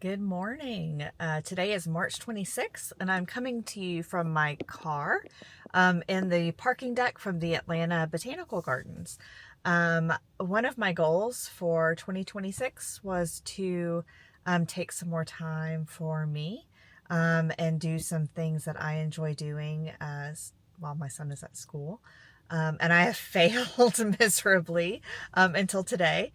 Good morning. Today is March 26th, and I'm coming to you from my car in the parking deck from the Atlanta Botanical Gardens. One of my goals for 2026 was to take some more time for me and do some things that I enjoy doing while my son is at school. And I have failed miserably until today.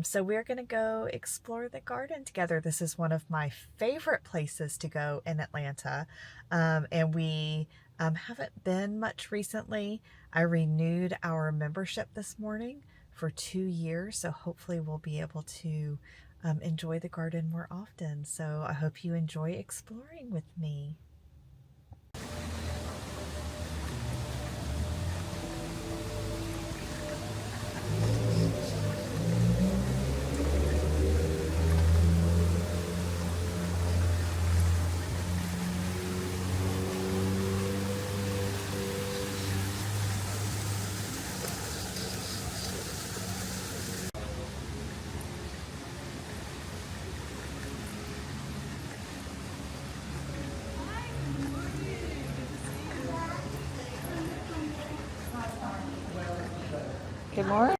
So we're going to go explore the garden together. This is one of my favorite places to go in Atlanta. And we haven't been much recently. I renewed our membership this morning for 2 years. So hopefully we'll be able to enjoy the garden more often. So I hope you enjoy exploring with me. Good morning.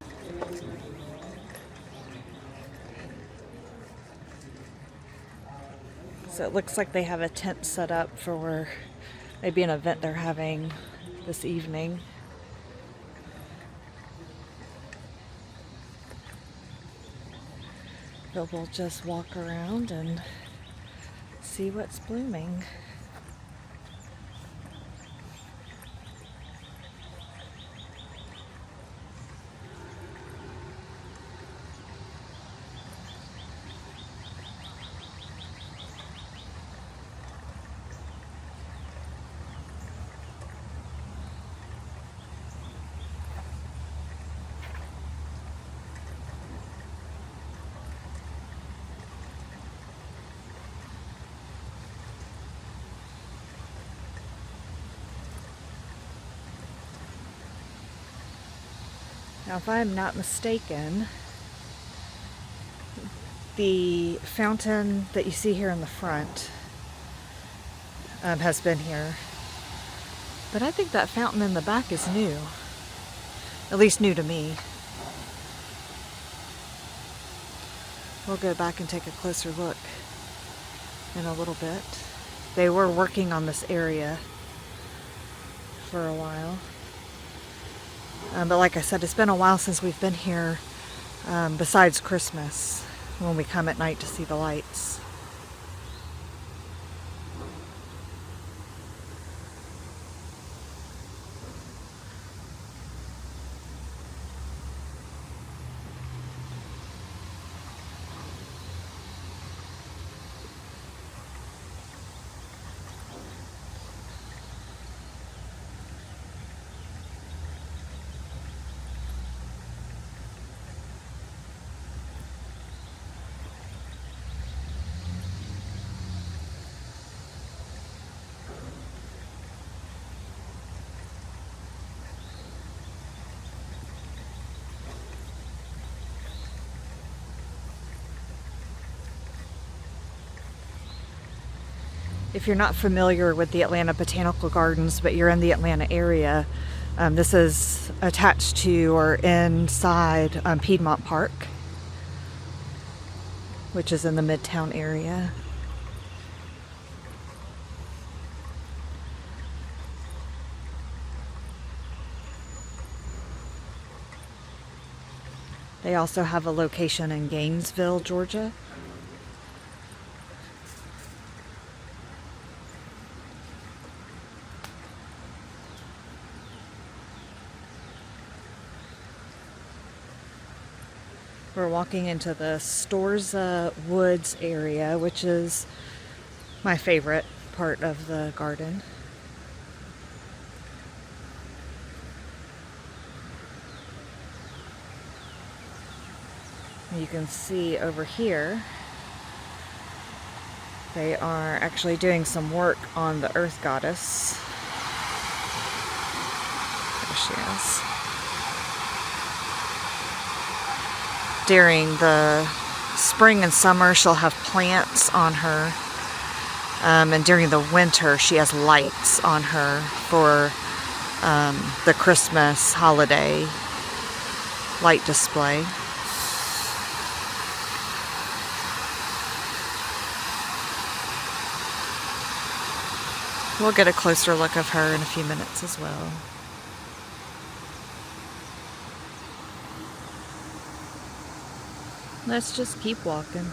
So it looks like they have a tent set up for maybe an event they're having this evening. But we'll just walk around and see what's blooming. Now, if I'm not mistaken, the fountain that you see here in the front has been here. But I think that fountain in the back is new. At least new to me. We'll go back and take a closer look in a little bit. They were working on this area for a while. But like I said, it's been a while since we've been here, besides Christmas, when we come at night to see the lights. If you're not familiar with the Atlanta Botanical Gardens, but you're in the Atlanta area, this is attached to or inside Piedmont Park, which is in the Midtown area. They also have a location in Gainesville, Georgia. We're walking into the Storza Woods area, which is my favorite part of the garden. You can see over here, they are actually doing some work on the Earth Goddess. There she is. During the spring and summer she'll have plants on her, and during the winter she has lights on her for the Christmas holiday light display. We'll get a closer look of her in a few minutes as well. Let's just keep walking.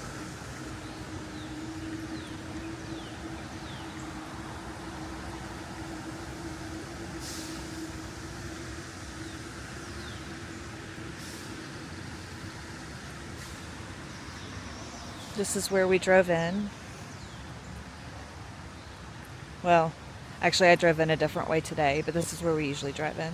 This is where we drove in. Well, actually I drove in a different way today, but this is where we usually drive in.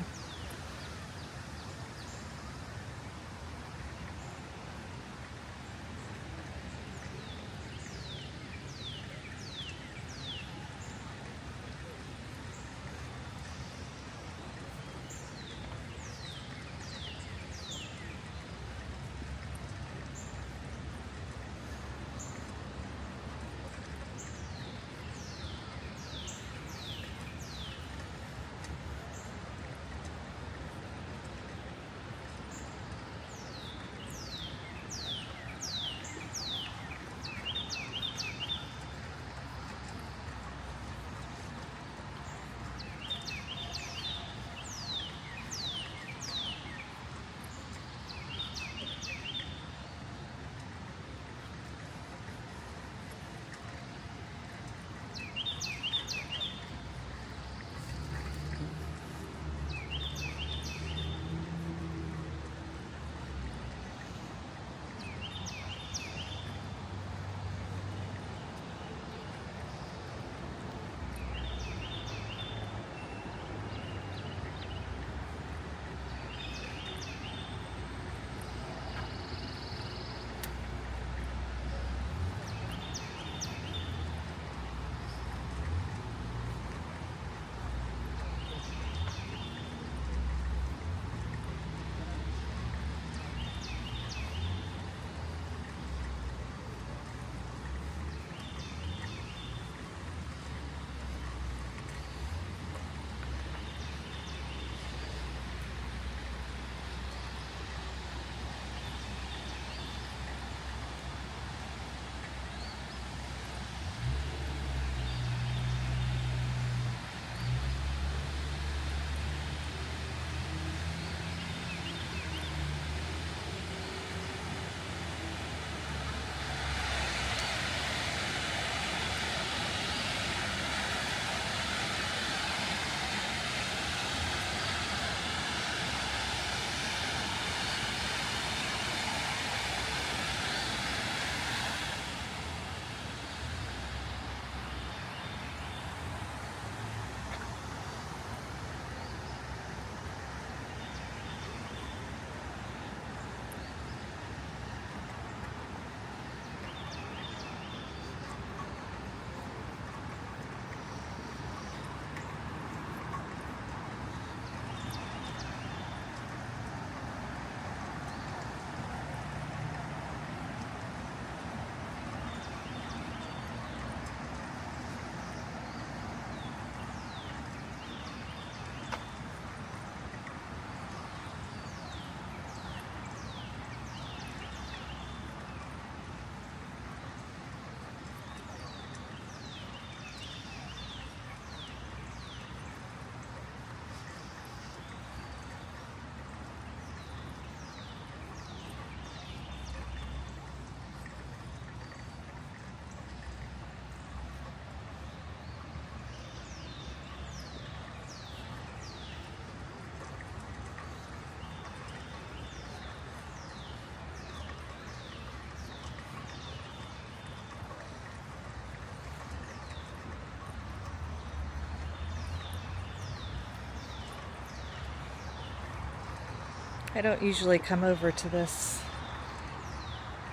I don't usually come over to this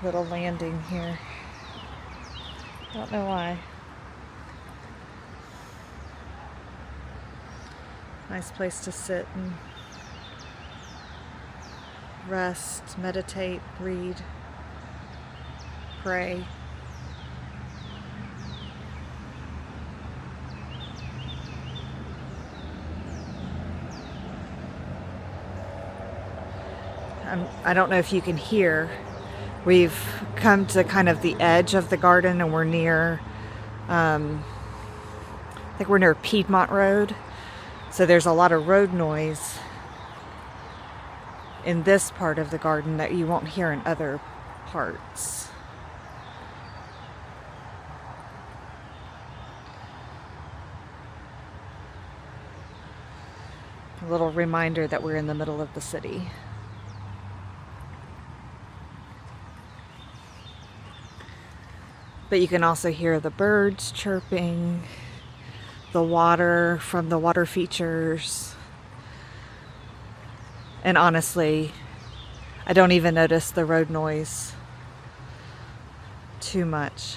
little landing here. Don't know why. Nice place to sit and rest, meditate, read. pray. I don't know if you can hear. We've come to kind of the edge of the garden, and we're near, I think we're near Piedmont Road. So there's a lot of road noise in this part of the garden that you won't hear in other parts. A little reminder that we're in the middle of the city. But you can also hear the birds chirping, the water from the water features. And honestly, I don't even notice the road noise too much.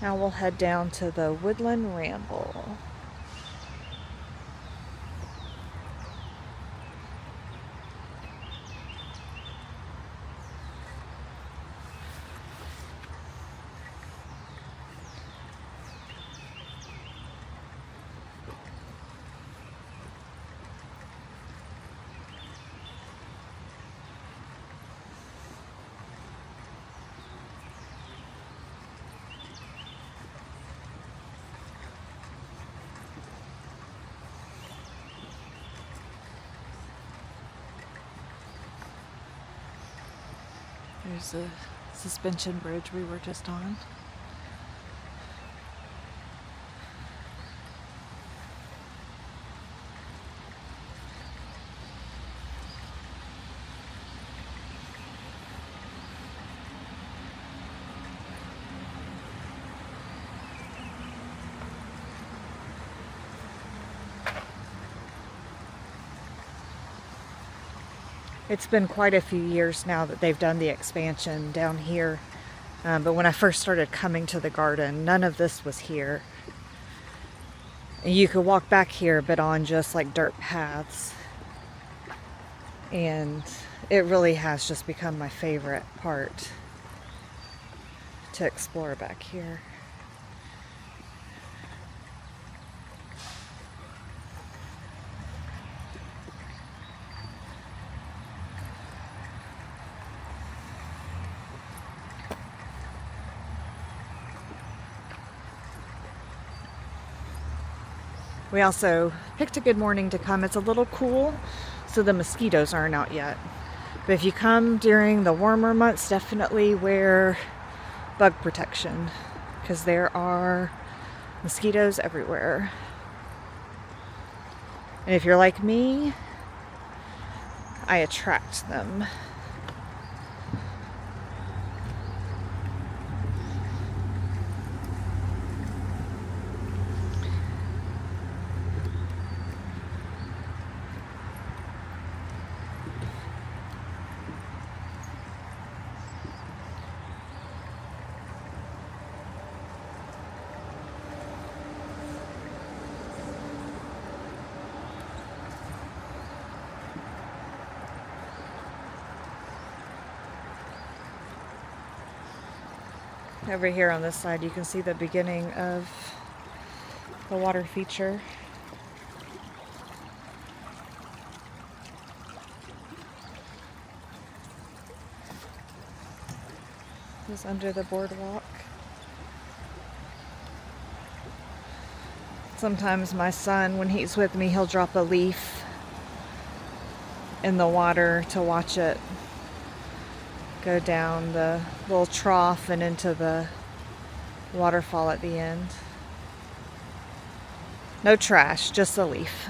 Now we'll head down to the Woodland Ramble. There's a suspension bridge we were just on. It's been quite a few years now that they've done the expansion down here. But when I first started coming to the garden, none of this was here. And you could walk back here, but on just like dirt paths. And it really has just become my favorite part to explore back here. We also picked a good morning to come. It's a little cool, so the mosquitoes aren't out yet. But if you come during the warmer months, definitely wear bug protection, because there are mosquitoes everywhere. And if you're like me, I attract them. Over here on this side, you can see the beginning of the water feature. It's under the boardwalk. Sometimes my son, when he's with me, he'll drop a leaf in the water to watch it go down the little trough and into the waterfall at the end. No trash, just a leaf.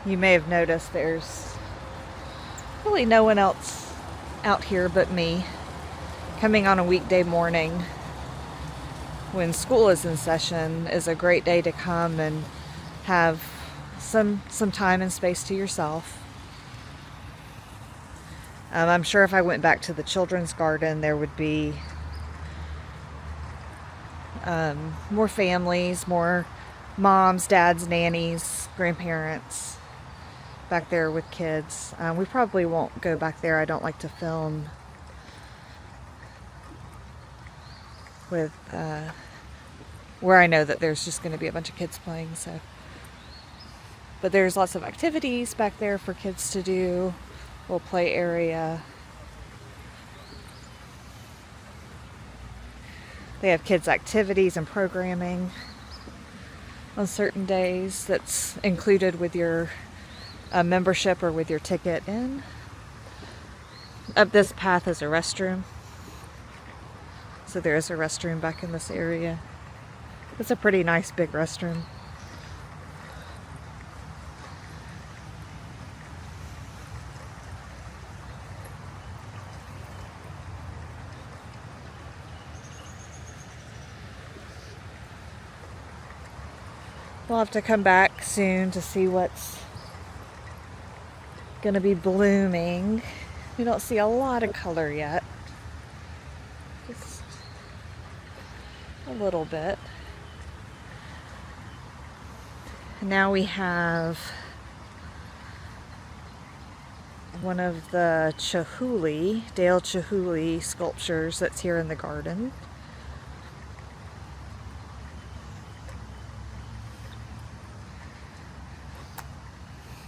You may have noticed there's really no one else out here but me. Coming on a weekday morning when school is in session is a great day to come and have some time and space to yourself. I'm sure if I went back to the children's garden, there would be more families, more moms, dads, nannies, grandparents back there with kids. We probably won't go back there. I don't like to film with where I know that there's just going to be a bunch of kids playing. But there's lots of activities back there for kids to do. Little play area. They have kids activities and programming on certain days that's included with your membership or with your ticket in. Up this path is a restroom. So there is a restroom back in this area. It's a pretty nice big restroom. We'll have to come back soon to see what's going to be blooming. We don't see a lot of color yet. Just a little bit. Now we have one of the Dale Chihuly sculptures that's here in the garden.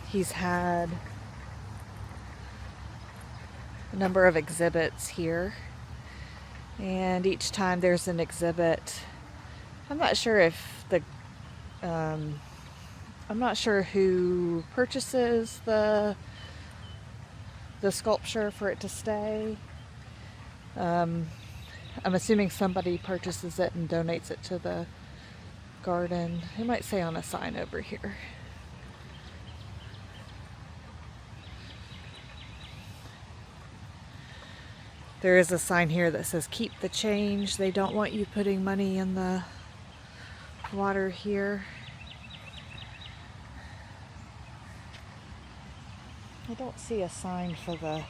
He's had a number of exhibits here, and each time there's an exhibit, I'm not sure who purchases the sculpture for it to stay. I'm assuming somebody purchases it and donates it to the garden. It might say on a sign over here. There is a sign here that says keep the change. They don't want you putting money in the water here. I don't see a sign for the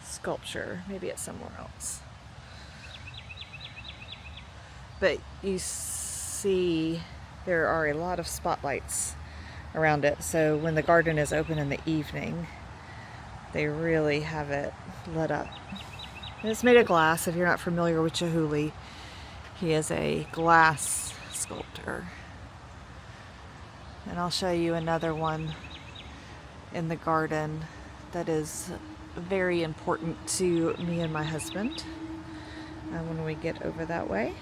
sculpture. Maybe it's somewhere else. But you see there are a lot of spotlights around it. So when the garden is open in the evening, they really have it lit up. And it's made of glass. If you're not familiar with Chihuly, he is a glass sculptor. And I'll show you another one in the garden that is very important to me and my husband when we get over that way.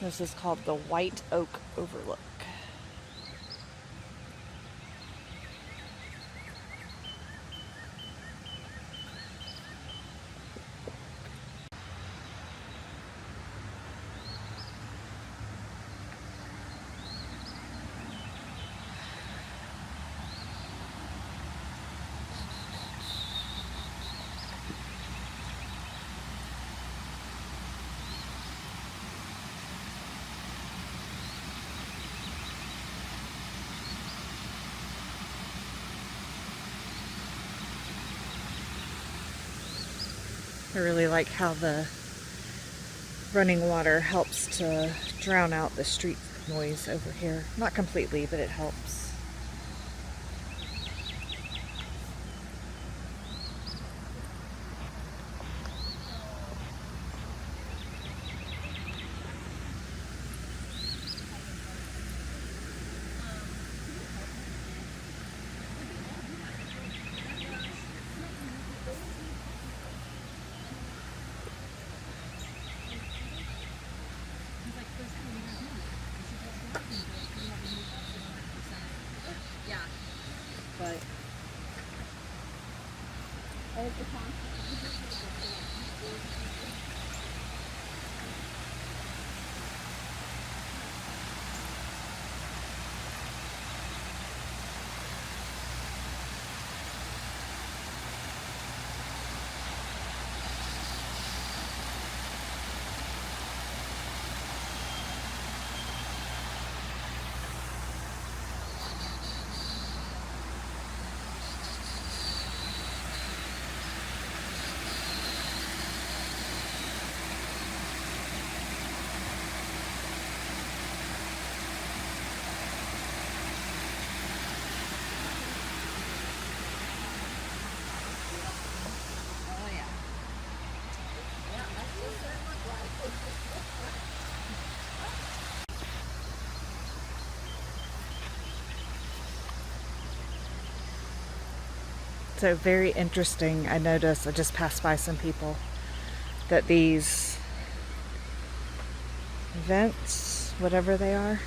This is called the White Oak Overlook. I really like how the running water helps to drown out the street noise over here. Not completely, but it helps. But so very interesting. I noticed, I just passed by some people, that these vents, whatever they are,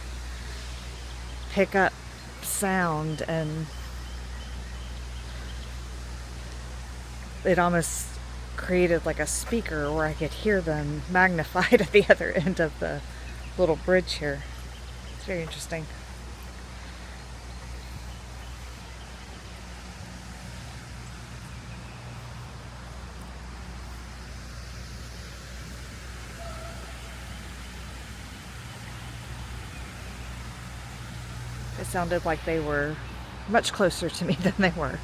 pick up sound, and it almost created like a speaker where I could hear them magnified at the other end of the little bridge here. It's very interesting. It sounded like they were much closer to me than they were.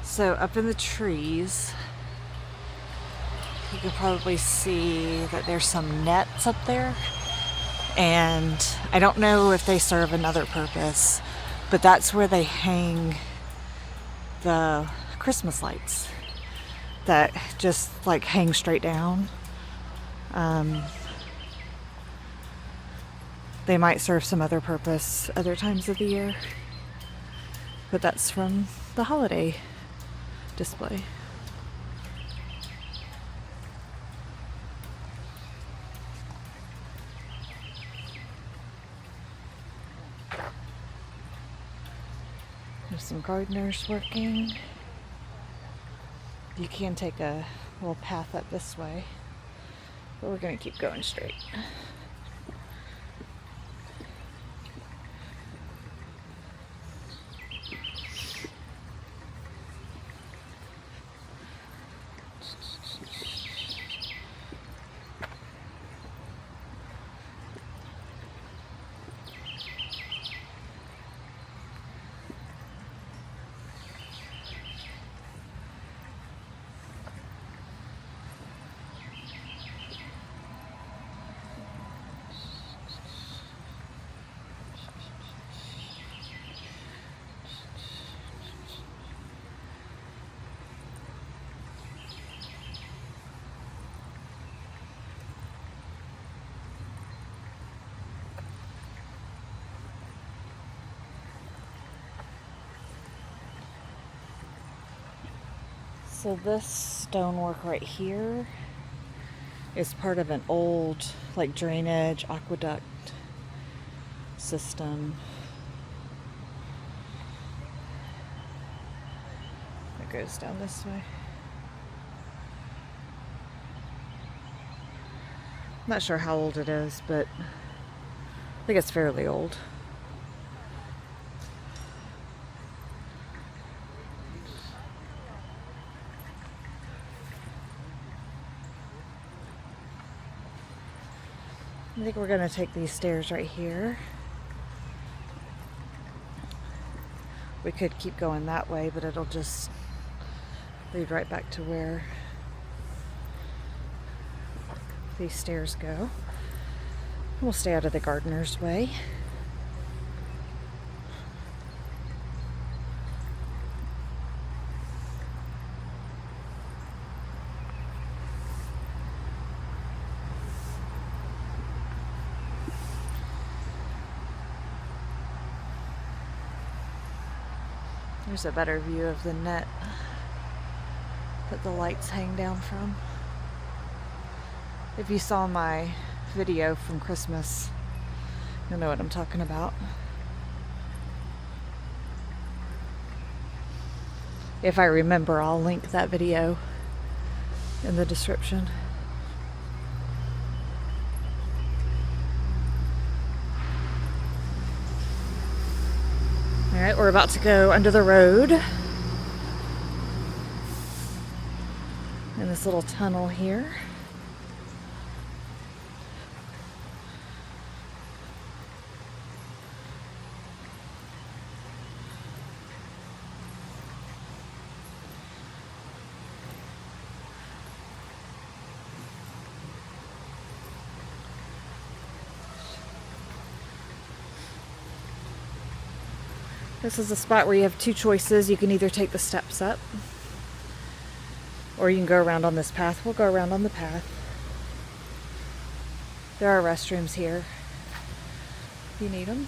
So up in the trees, you can probably see that there's some nets up there. And I don't know if they serve another purpose, but that's where they hang the Christmas lights that just like hang straight down. They might serve some other purpose other times of the year, but that's from the holiday display. There's some gardeners working. You can take a little path up this way, but we're going to keep going straight. So this stonework right here is part of an old like drainage aqueduct system. It goes down this way. I'm not sure how old it is, but I think it's fairly old. I think we're going to take these stairs right here. We could keep going that way, but it'll just lead right back to where these stairs go. We'll stay out of the gardener's way. There's a better view of the net that the lights hang down from. If you saw my video from Christmas, you'll know what I'm talking about. If I remember, I'll link that video in the description. All right, we're about to go under the road in this little tunnel here. This is a spot where you have two choices. You can either take the steps up, or you can go around on this path. We'll go around on the path. There are restrooms here if you need them.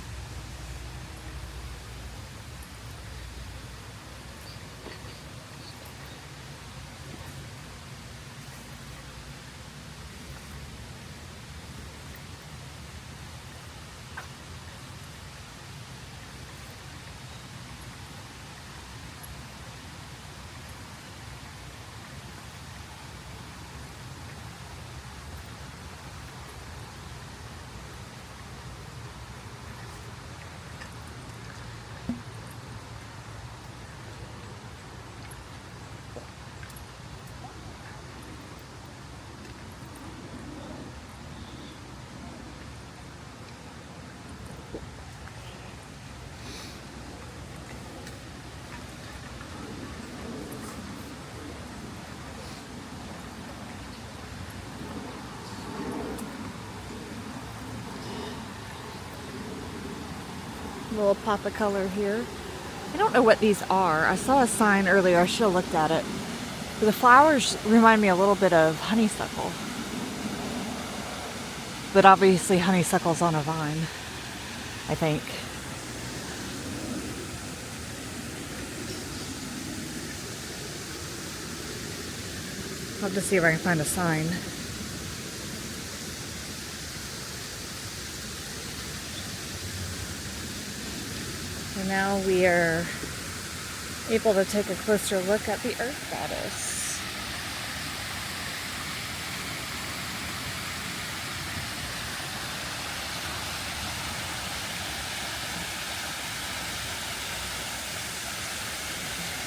Little pop of color here. I don't know what these are. I saw a sign earlier. I should have looked at it. But the flowers remind me a little bit of honeysuckle. But obviously honeysuckle's on a vine, I think. I'll have to see if I can find a sign. And now we are able to take a closer look at the Earth Goddess.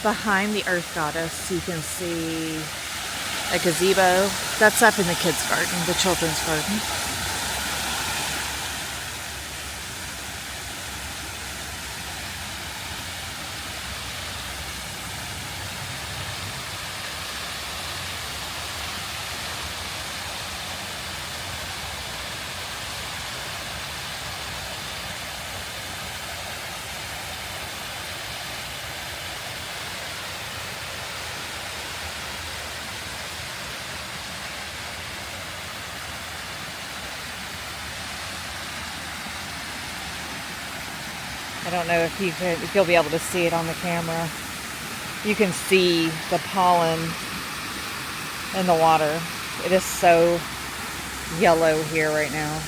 Behind the Earth Goddess, you can see a gazebo. That's up in the kids' garden, the children's garden. I don't know if you'll be able to see it on the camera. You can see the pollen in the water. It is so yellow here right now.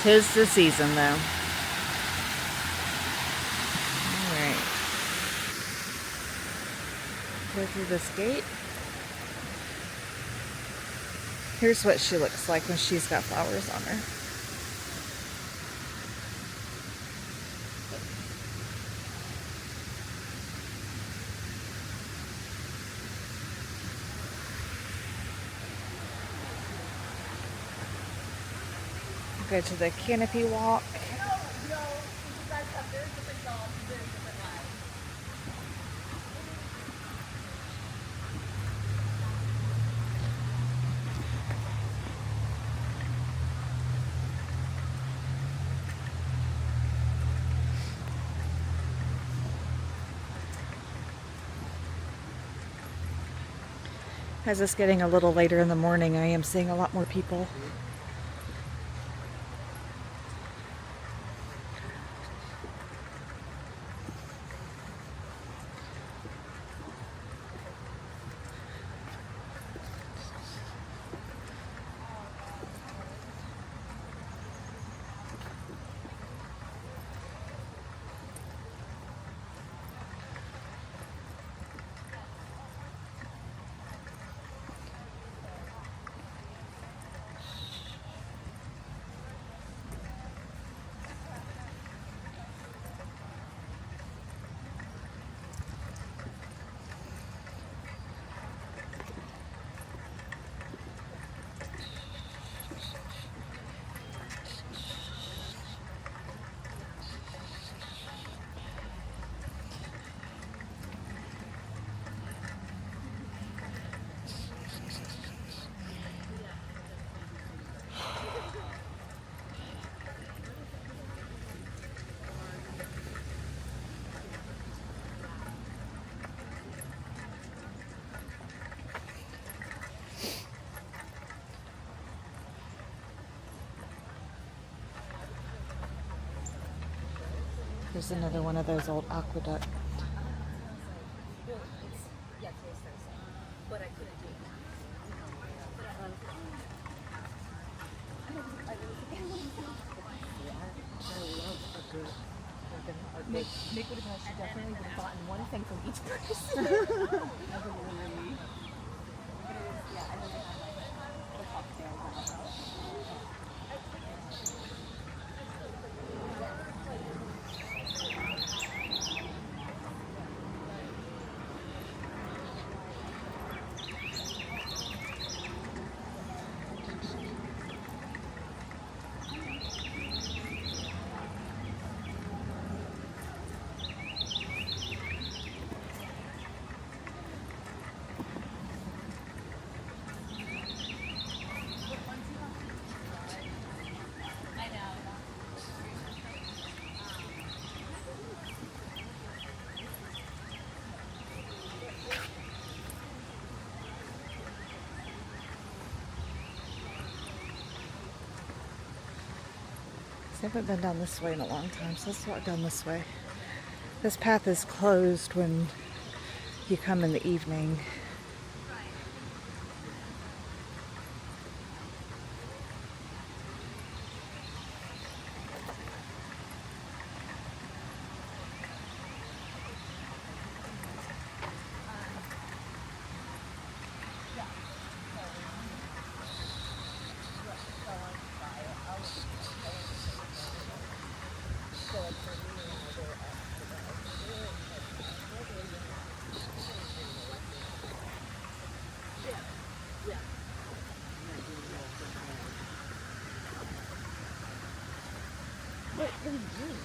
Tis the season though. go through this gate. Here's what she looks like when she's got flowers on her. Go to the canopy walk. As it's getting a little later in the morning, I am seeing a lot more people. There's another one of those old aqueduct. Nick would have definitely would have gotten one thing from each person. I haven't been down this way in a long time, so let's walk down this way. This path is closed when you come in the evening. But in June,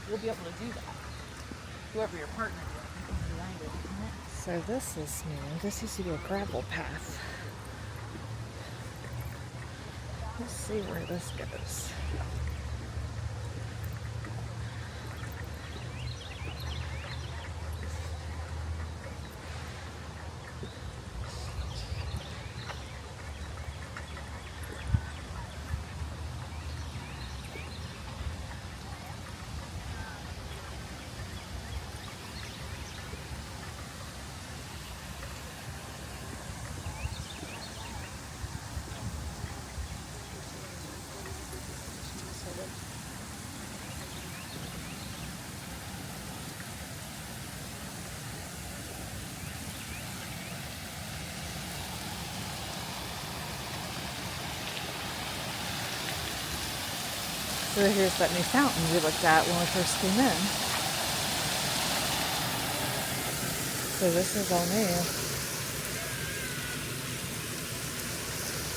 we'll be able to do that. Whoever your partner is behind it, isn't it? So this is new. This used to be a gravel path. Let's see where this goes. So here's that new fountain we looked at when we first came in. So this is all new.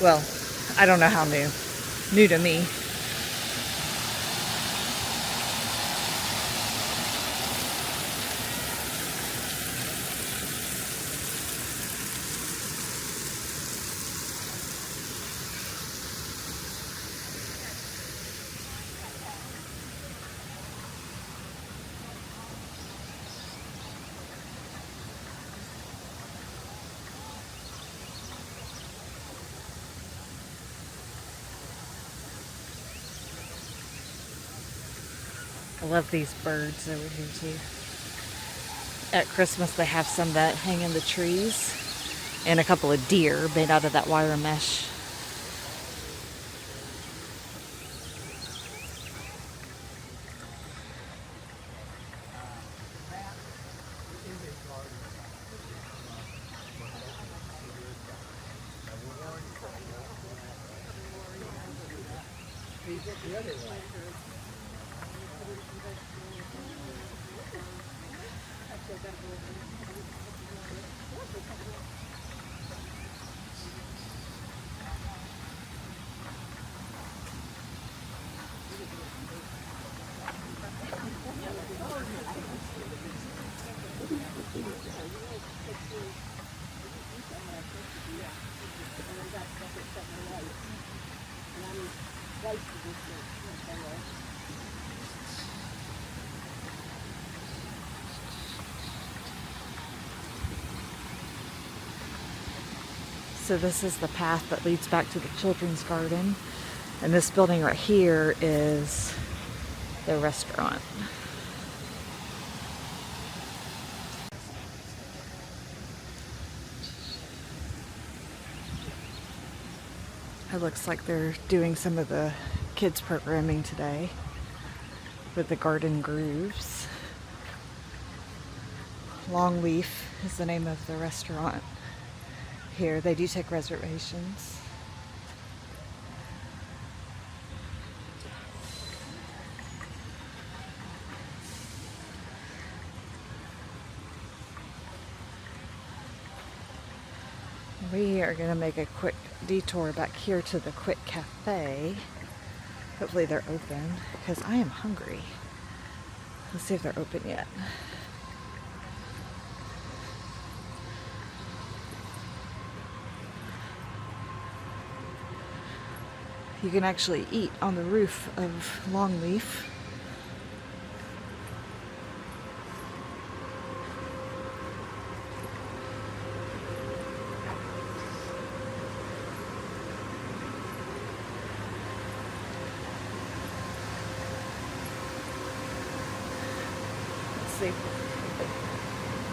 Well, I don't know how new. New to me. I love these birds over here too. At Christmas they have some that hang in the trees and a couple of deer made out of that wire mesh. So this is the path that leads back to the children's garden. And this building right here is the restaurant. It looks like they're doing some of the kids programming today with the garden grooves. Longleaf is the name of the restaurant here. They do take reservations. We are going to make a quick detour back here to the Quick Cafe. Hopefully they're open because I am hungry. Let's see if they're open yet. You can actually eat on the roof of Longleaf. Let's see.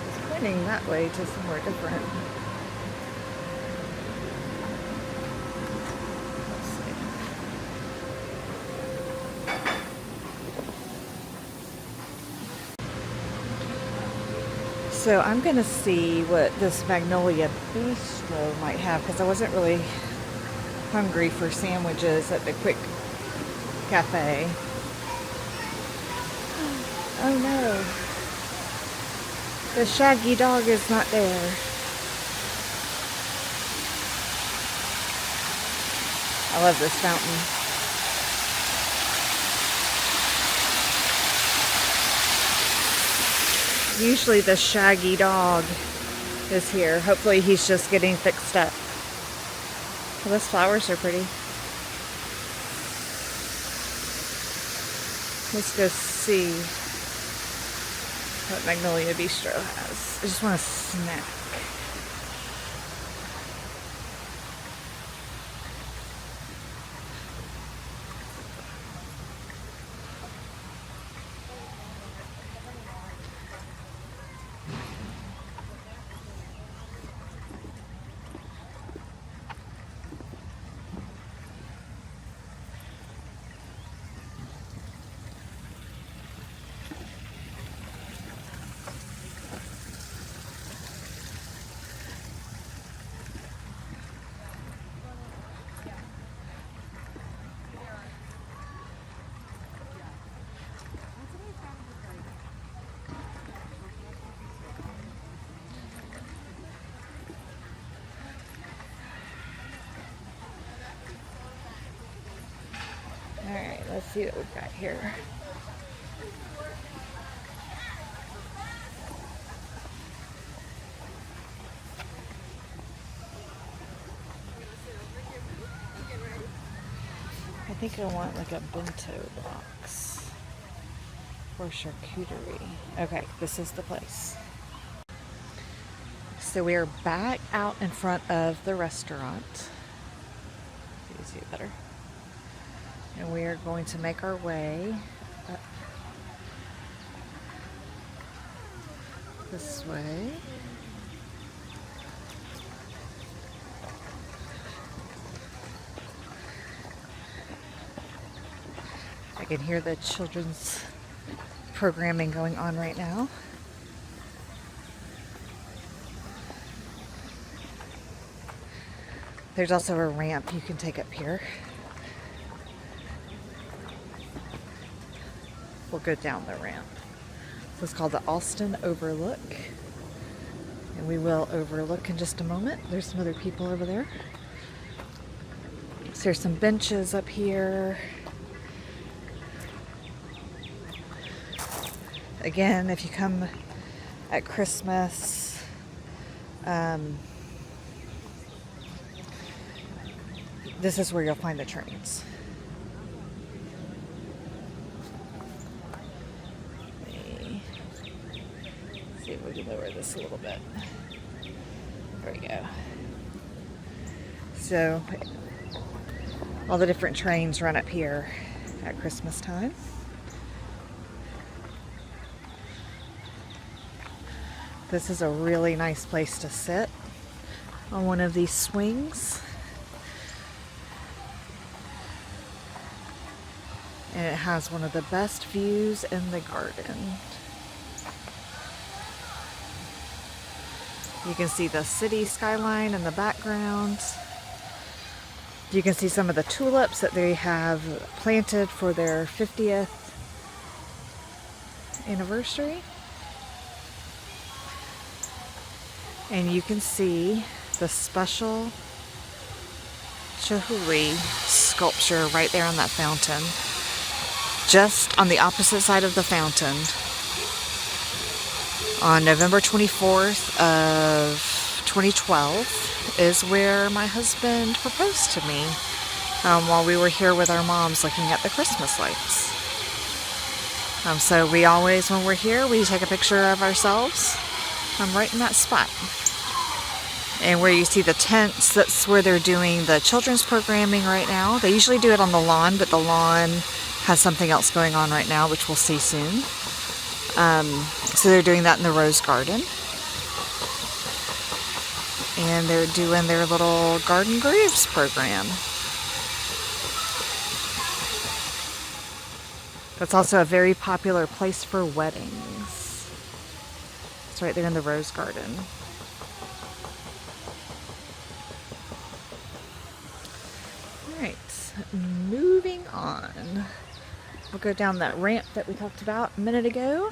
It's pointing that way to somewhere different. So I'm going to see what this Magnolia Bistro might have because I wasn't really hungry for sandwiches at the Quick Cafe. Oh no. The shaggy dog is not there. I love this fountain. Usually the shaggy dog is here. Hopefully he's just getting fixed up. Well, those flowers are pretty. Let's go see what Magnolia Bistro has. I just want a snack. Let's see what we've got here. I think I want like a bento box for charcuterie. Okay, this is the place. So we are back out in front of the restaurant. You see it better. And we are going to make our way up this way. I can hear the children's programming going on right now. There's also a ramp you can take up here. We'll go down the ramp. This is called the Alston Overlook. And we will overlook in just a moment. There's some other people over there. So there's some benches up here. Again, if you come at Christmas, this is where you'll find the trains. See if we can lower this a little bit. There we go. So, all the different trains run up here at Christmas time. This is a really nice place to sit on one of these swings. And it has one of the best views in the garden. You can see the city skyline in the background. You can see some of the tulips that they have planted for their 50th anniversary. And you can see the special Chihui sculpture right there on that fountain. Just on the opposite side of the fountain. On November 24th of 2012 is where my husband proposed to me while we were here with our moms looking at the Christmas lights. So we always, when we're here, we take a picture of ourselves right in that spot. And where you see the tents, that's where they're doing the children's programming right now. They usually do it on the lawn, but the lawn has something else going on right now, which we'll see soon. So they're doing that in the Rose Garden. And they're doing their little Garden Grooves program. That's also a very popular place for weddings. It's right there in the Rose Garden. Alright, moving on. We'll go down that ramp that we talked about a minute ago.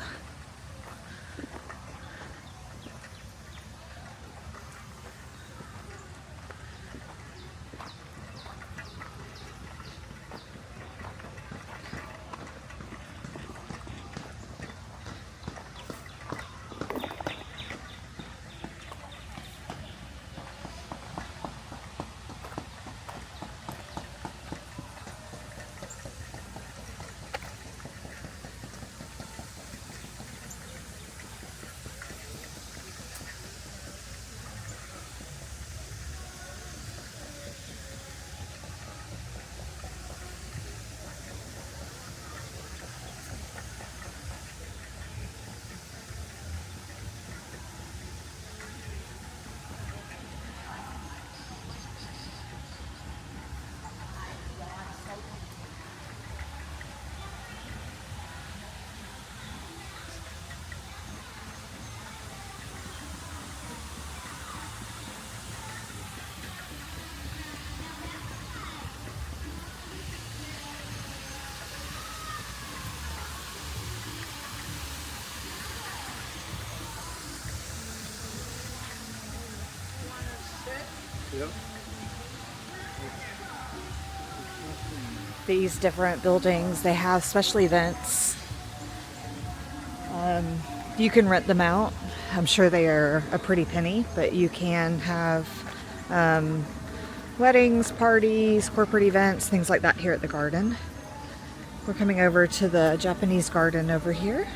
Yep. these different buildings. They have special events. You can rent them out. I'm sure they are a pretty penny, but you can have weddings, parties, corporate events, things like that here at the garden. We're coming over to the Japanese garden over here.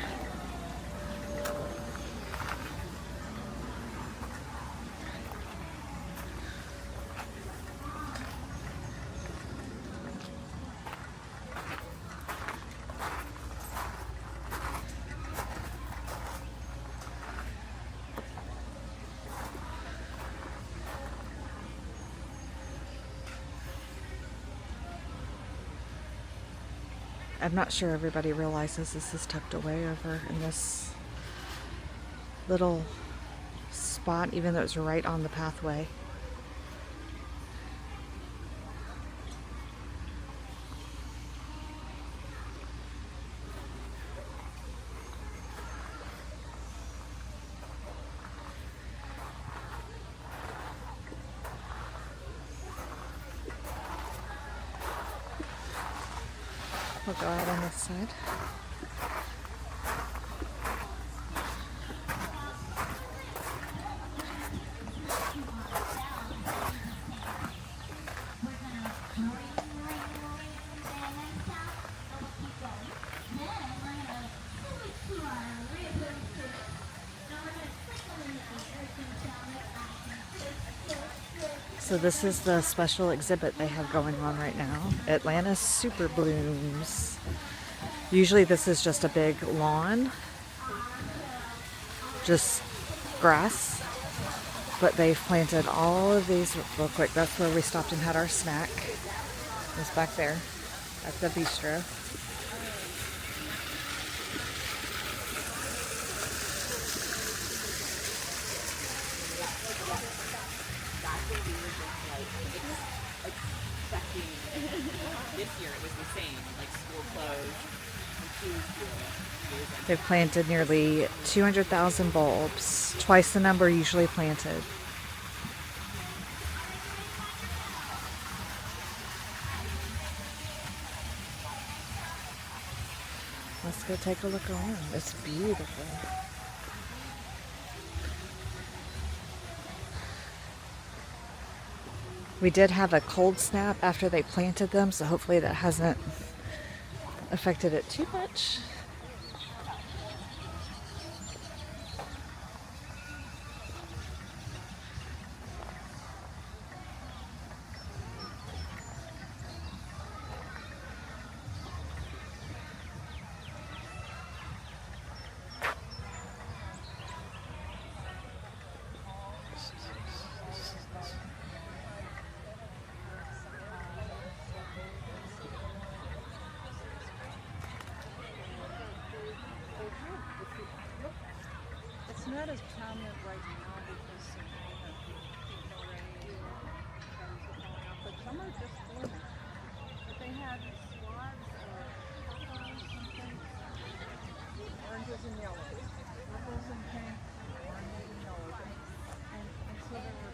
I'm not sure everybody realizes this is tucked away over in this little spot, even though it's right on the pathway. We'll go out on this side. So this is the special exhibit they have going on right now. Atlanta Super Blooms. Usually this is just a big lawn, just grass, but they've planted all of these real quick. That's where we stopped and had our snack. It's back there at the bistro. This year it was the same, like school clothes and shoes. They've planted nearly 200,000 bulbs, twice the number usually planted. Let's go take a look around. It's beautiful. We did have a cold snap after they planted them, so hopefully that hasn't affected it too much. It's not as prominent right now because people already but some are just blooming. But they have swaths of purples and things, oranges and yellows, purples and pink, oranges and yellows, and so they were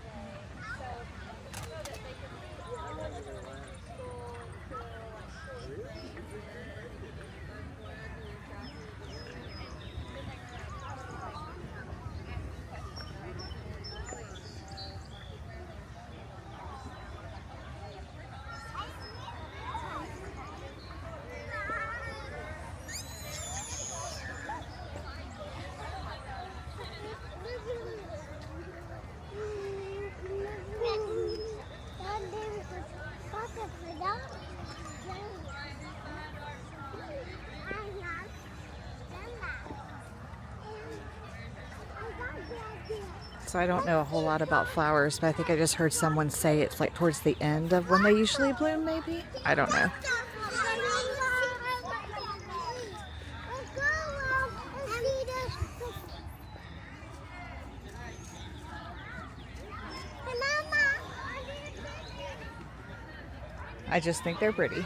So I don't know a whole lot about flowers, but I think I just heard someone say it's like towards the end of when they usually bloom, maybe? I don't know. I just think they're pretty.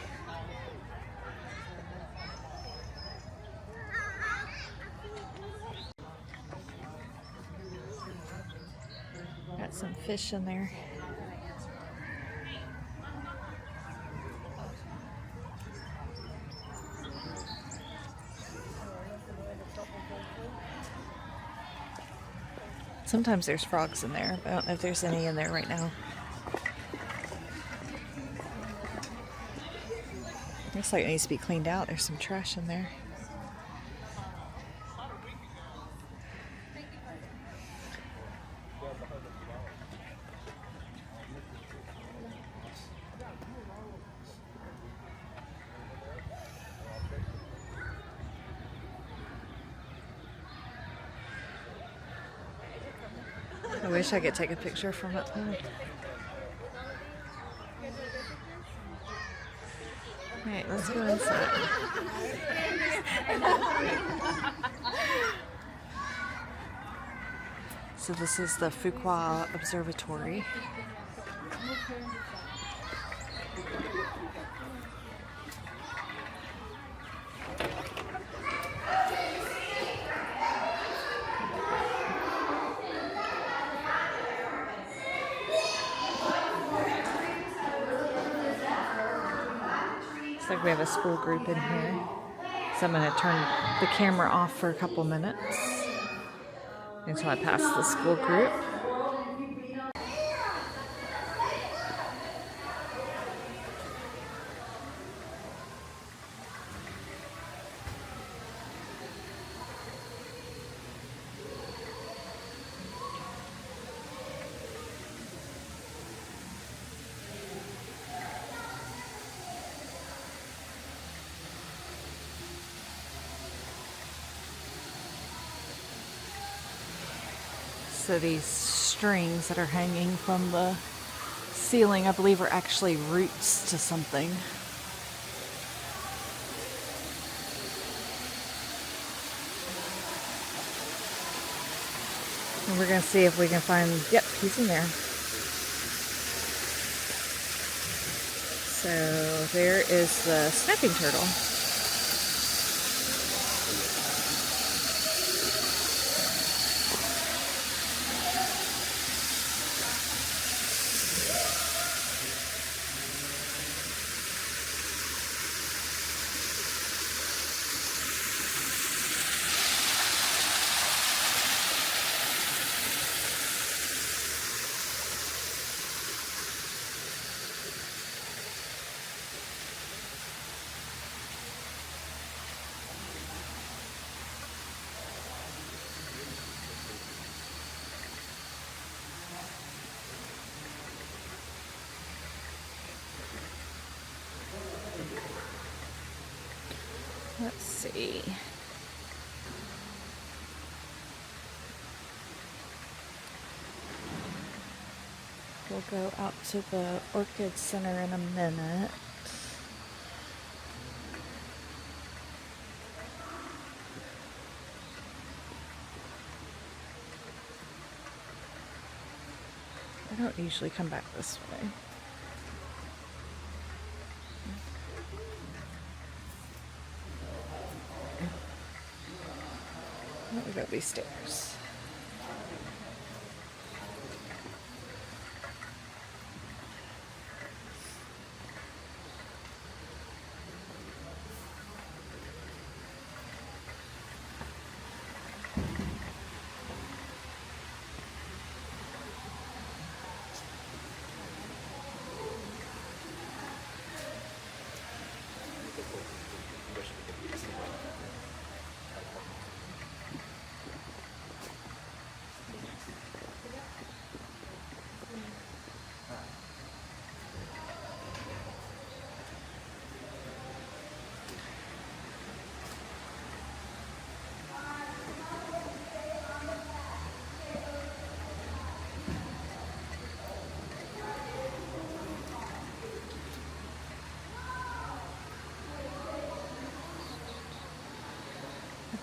Got some fish in there. Sometimes there's frogs in there, but I don't know if there's any in there right now. Looks like it needs to be cleaned out. There's some trash in there. I wish I could take a picture from it though. Alright, let's go inside. So this is the Fuqua Observatory. Looks like we have a school group in here. So I'm going to turn the camera off for a couple minutes until I pass the school group. So these strings that are hanging from the ceiling, I believe, are actually roots to something. And we're going to see if we can find, yep, he's in there. So there is the snapping turtle. Let's see. We'll go out to the Orchid Center in a minute. I don't usually come back this way. We got these stairs.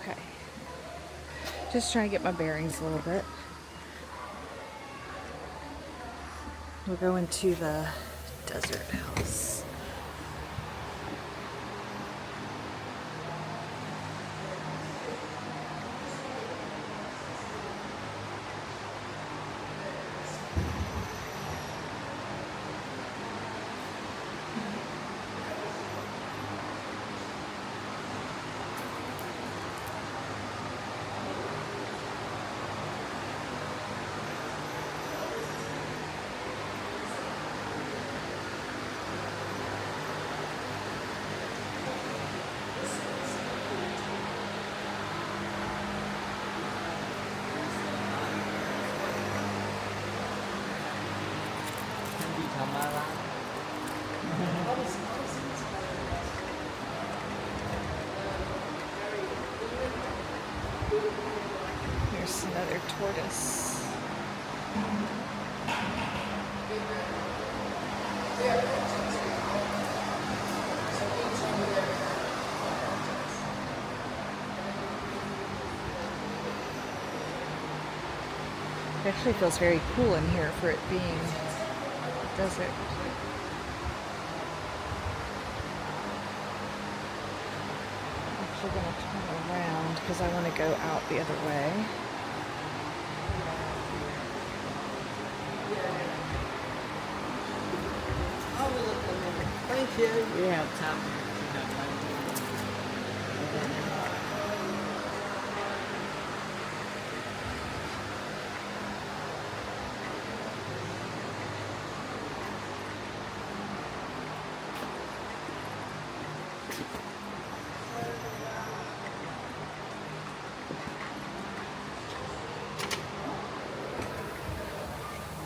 Okay. Just trying to get my bearings a little bit. We'll go into the desert house. Another tortoise. It actually feels very cool in here for it being a desert. I'm actually going to turn around because I want to go out the other way. Thank you. Yeah, top.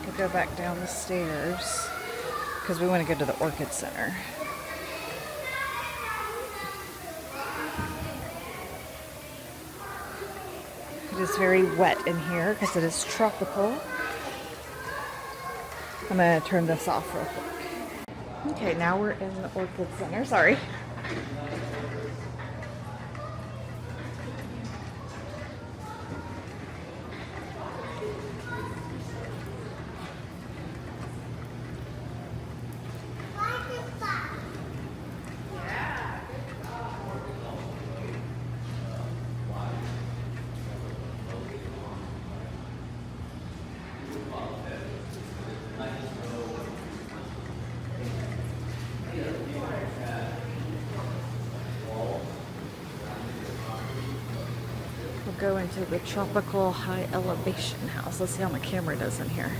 We'll go back down the stairs because we want to go to the Orchid Center. It is very wet in here because it is tropical. I'm going to turn this off real quick. Okay, now we're in the Orchid Center. Sorry. We'll go into the tropical high elevation house. Let's see how my camera does in here.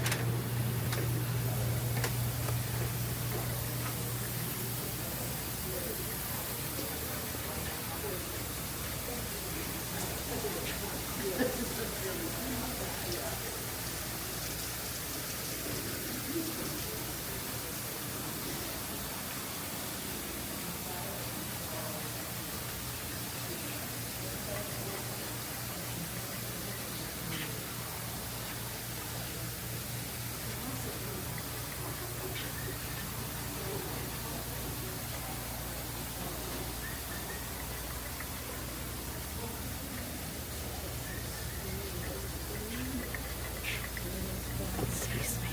Excuse me.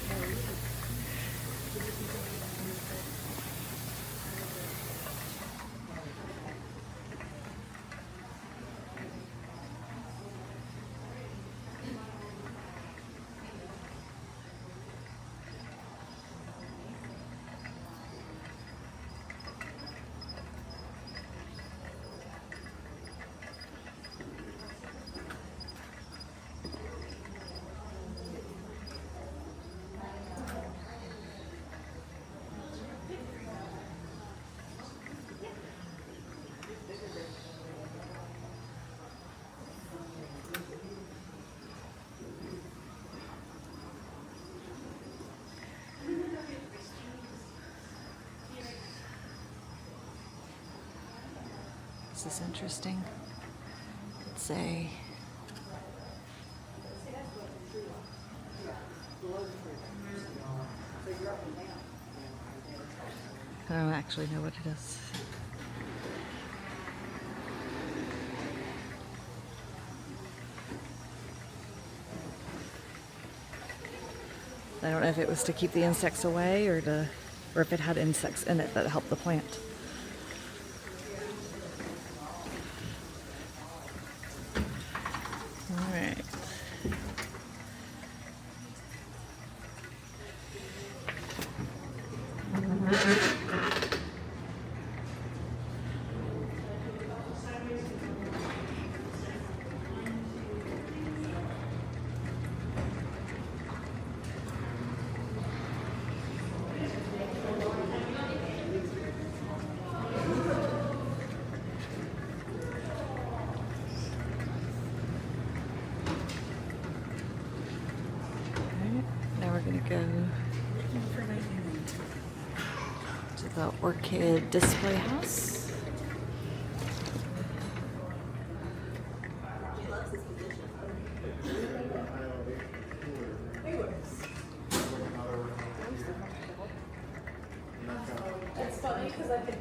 This is interesting. It's a I don't actually know what it is. I don't know if it was to keep the insects away or if it had insects in it that helped the plant. All right. Now we're going to go to the orchid display house.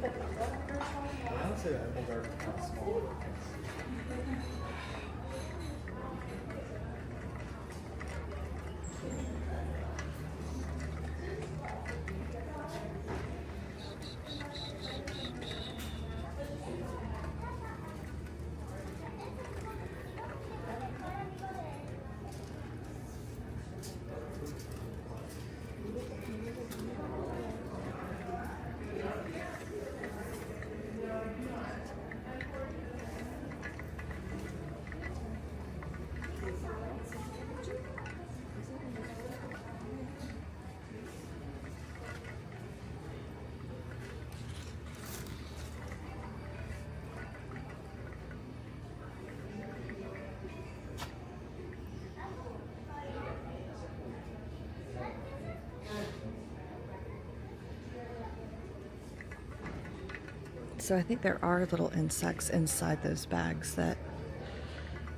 I would say the apple garden is kind of small. So I think there are little insects inside those bags that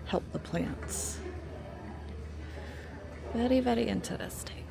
help the plants. Very, very interesting.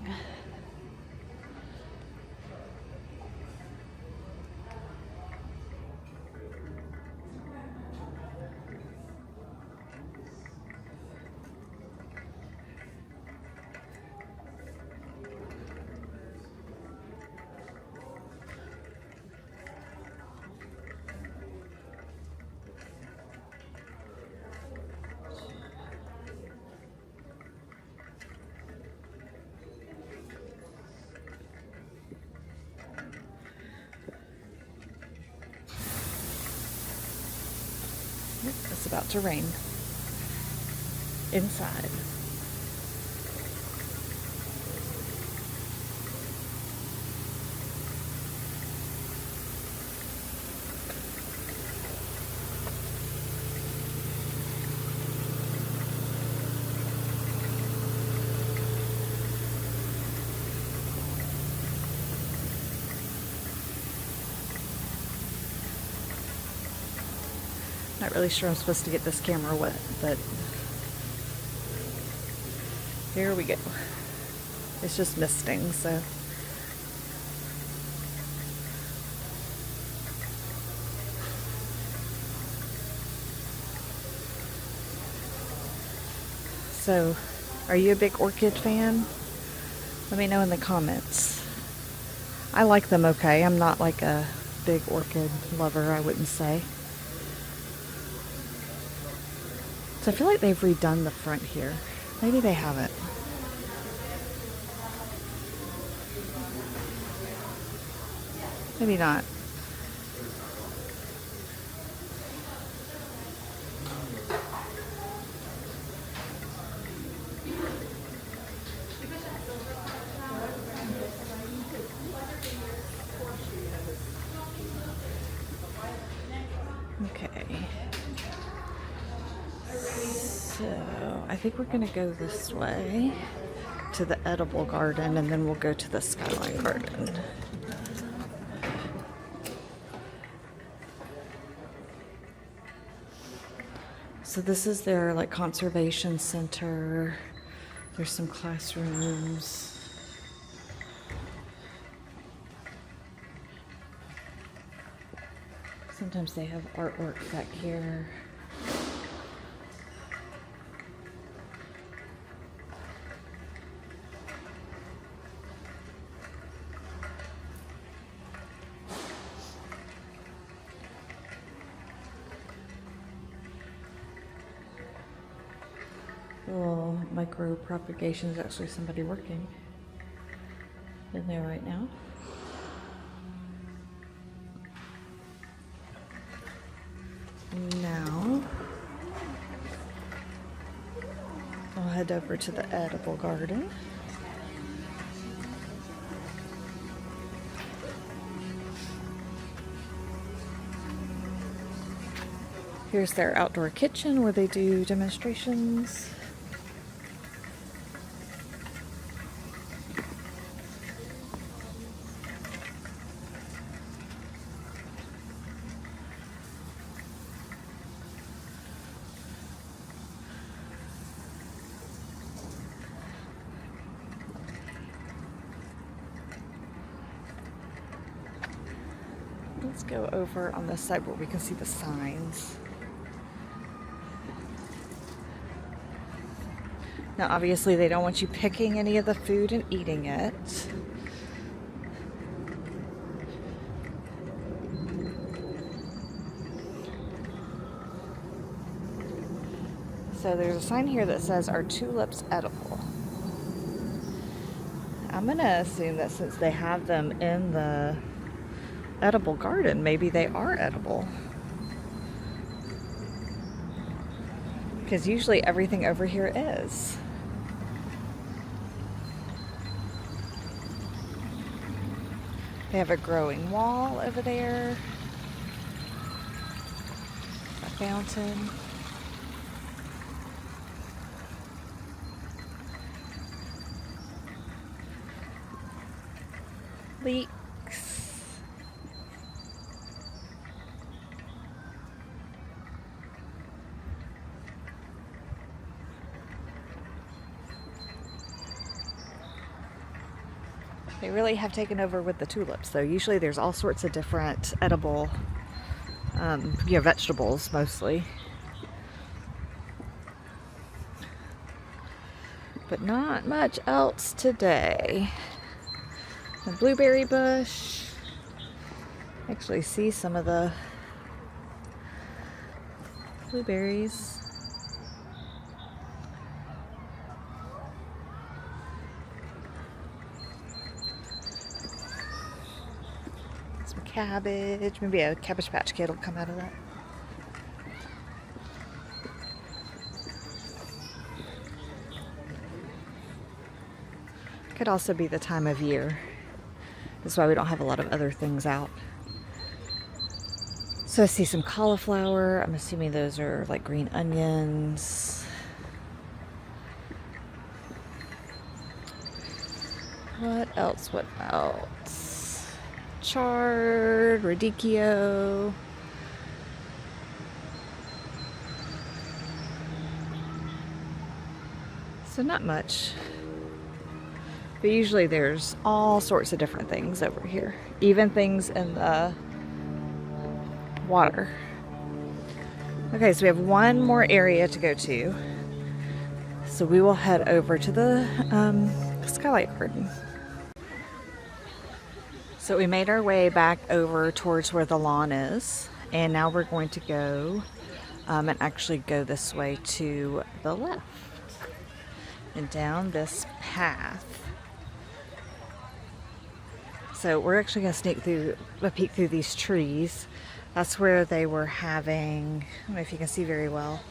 It's about to rain inside. Not really sure I'm supposed to get this camera wet, but here we go. It's just misting, so. So, are you a big orchid fan? Let me know in the comments. I like them okay. I'm not like a big orchid lover, I wouldn't say. So I feel like they've redone the front here. Maybe they haven't. Maybe not. Okay. So I think we're gonna go this way to the edible garden, and then we'll go to the skyline garden. So this is their like conservation center. There's some classrooms. Sometimes they have artwork back here. Little micro propagation is actually somebody working in there right now. Now I'll head over to the edible garden. Here's their outdoor kitchen where they do demonstrations. Let's go over on this side where we can see the signs. Now, obviously, they don't want you picking any of the food and eating it. So there's a sign here that says, "Are tulips edible?" I'm going to assume that since they have them in the edible garden, maybe they are edible. Because usually everything over here is. They have a growing wall over there. A fountain. Leeks. They really have taken over with the tulips, though. Usually there's all sorts of different edible, vegetables mostly. But not much else today. The blueberry bush. Actually see some of the blueberries. Some cabbage. Maybe a Cabbage Patch Kid will come out of that. Could also be the time of year. That's why we don't have a lot of other things out. So I see some cauliflower. I'm assuming those are like green onions. What else? What else? Chard, radicchio. So not much. But usually there's all sorts of different things over here. Even things in the water. Okay, so we have one more area to go to. So we will head over to the Skylight Garden. So we made our way back over towards where the lawn is. And now we're going to go and actually go this way to the left. And down this path. So we're actually going to sneak through, a peek through these trees. That's where they were having, I don't know if you can see very well,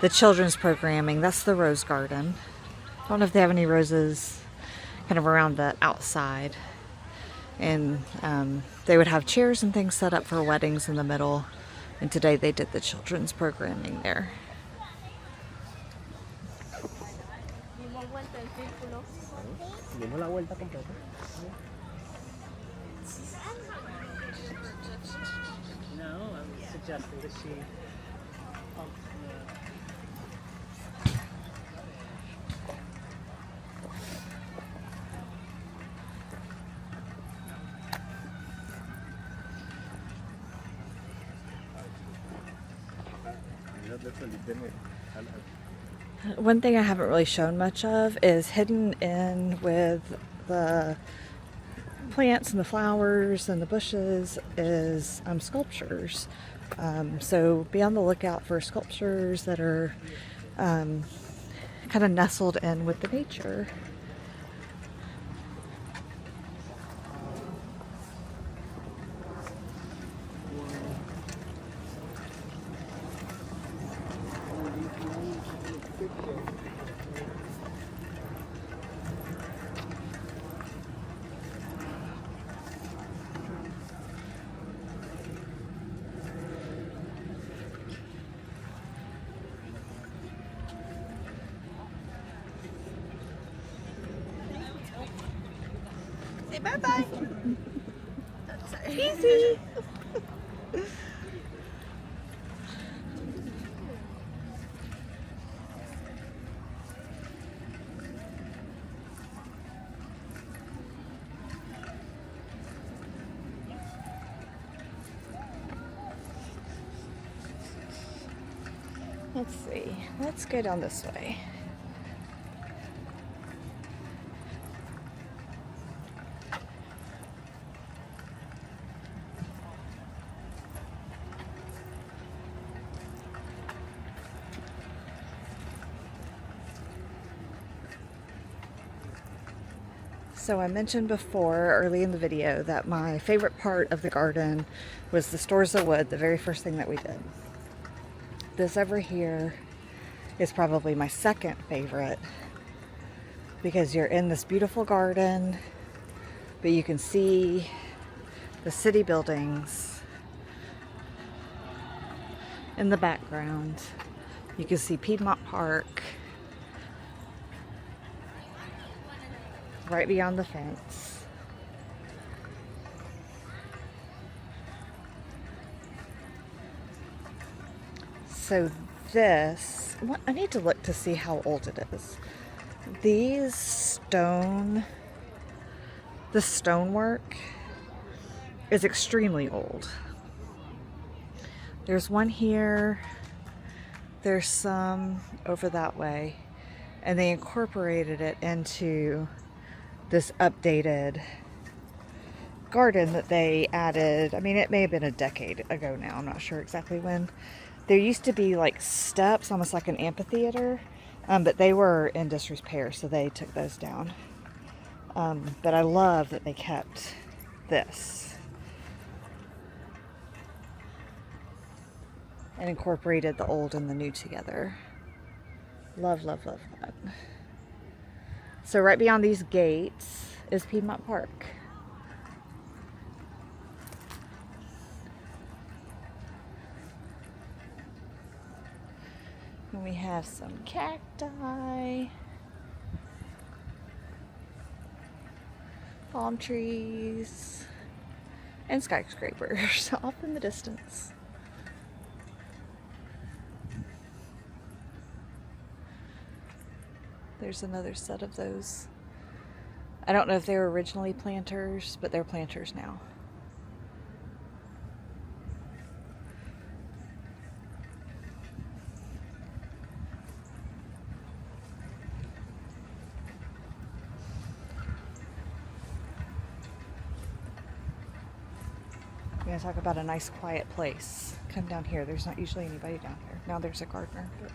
the children's programming. That's the rose garden. I don't know if they have any roses kind of around the outside. And they would have chairs and things set up for weddings in the middle. And today they did the children's programming there. Dimos la vuelta completa. No, I'm suggesting that she pump One thing I haven't really shown much of is hidden in with the plants and the flowers and the bushes is sculptures. So be on the lookout for sculptures that are kind of nestled in with the nature. Say bye-bye. Easy. Let's see. Let's go down this way. So I mentioned before, early in the video, that my favorite part of the garden was the stores of wood, the very first thing that we did. This over here is probably my second favorite because you're in this beautiful garden, but you can see the city buildings in the background. You can see Piedmont Park right beyond the fence. So this, I need to look to see how old it is. The stonework is extremely old. There's one here, there's some over that way, and they incorporated it into this updated garden that they added. I mean, it may have been a decade ago now, I'm not sure exactly when. There used to be like steps, almost like an amphitheater, but they were in disrepair, so they took those down. But I love that they kept this and incorporated the old and the new together. Love, love, love that. So right beyond these gates is Piedmont Park. And we have some cacti, palm trees, and skyscrapers off in the distance. There's another set of those. I don't know if they were originally planters, but they're planters now. I'm gonna talk about a nice quiet place. Come down here. There's not usually anybody down here. Now there's a gardener. But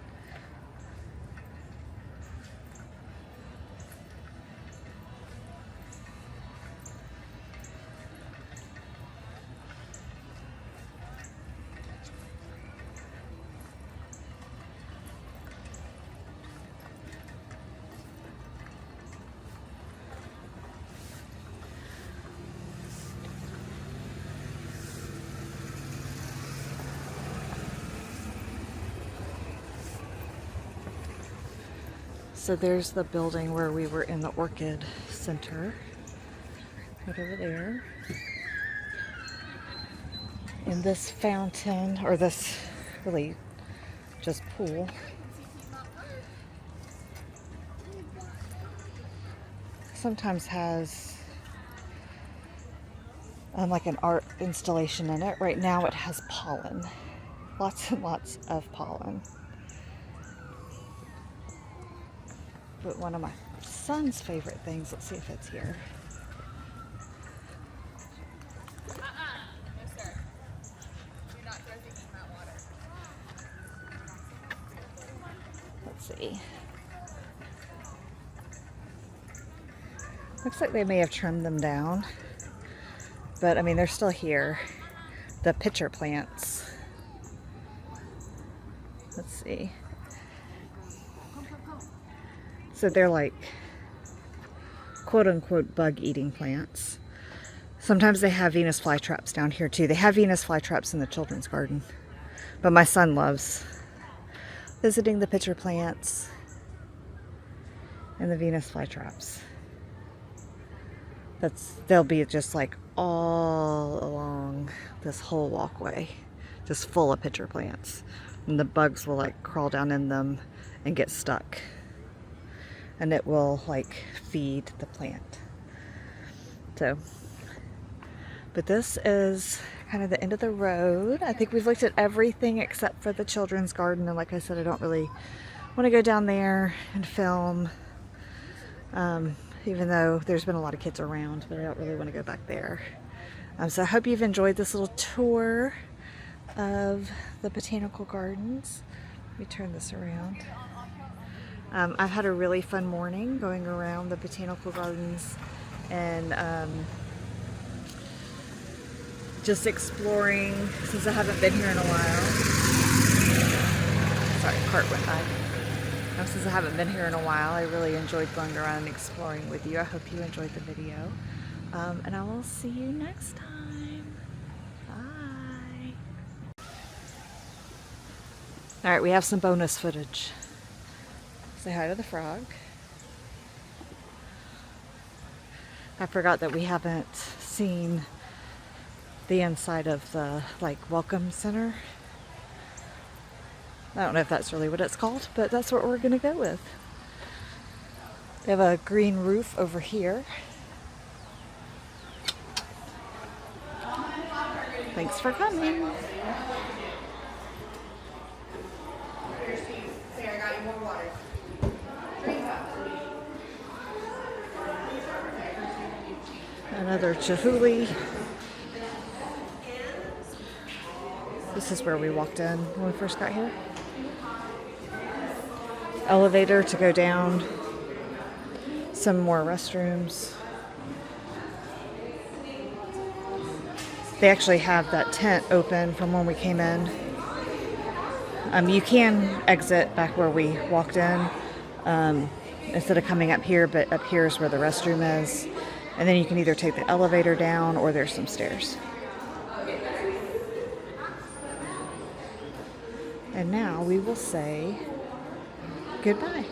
so there's the building where we were in the Orchid Center. Right over there. And this fountain, or this really just pool, sometimes has like an art installation in it. Right now it has pollen. Lots and lots of pollen. But one of my son's favorite things, let's see if it's here. No, sir. You're not throw things in that water. Let's see. Looks like they may have trimmed them down, but I mean, they're still here. The pitcher plants. Let's see. So they're like quote unquote bug eating plants. Sometimes they have Venus flytraps down here too. They have Venus flytraps in the children's garden, but my son loves visiting the pitcher plants and the Venus flytraps. They'll be just like all along this whole walkway, just full of pitcher plants, and the bugs will like crawl down in them and get stuck, and it will like feed the plant. So, but this is kind of the end of the road. I think we've looked at everything except for the children's garden, and like I said, I don't really want to go down there and film, even though there's been a lot of kids around, but I don't really want to go back there. So I hope you've enjoyed this little tour of the botanical gardens. Let me turn this around. I've had a really fun morning going around the botanical gardens and just exploring, since I haven't been here in a while. Sorry, cart went by. Since I haven't been here in a while, I really enjoyed going around and exploring with you. I hope you enjoyed the video. And I will see you next time. Bye. All right, we have some bonus footage. Say hi to the frog. I forgot that we haven't seen the inside of the welcome center. I don't know if that's really what it's called, but that's what we're gonna go with. They have a green roof over here. Thanks for coming. Another Chihuly. This is where we walked in when we first got here. Elevator to go down. Some more restrooms. They actually have that tent open from when we came in. You can exit back where we walked in instead of coming up here, but up here is where the restroom is. And then you can either take the elevator down or there's some stairs. And now we will say goodbye.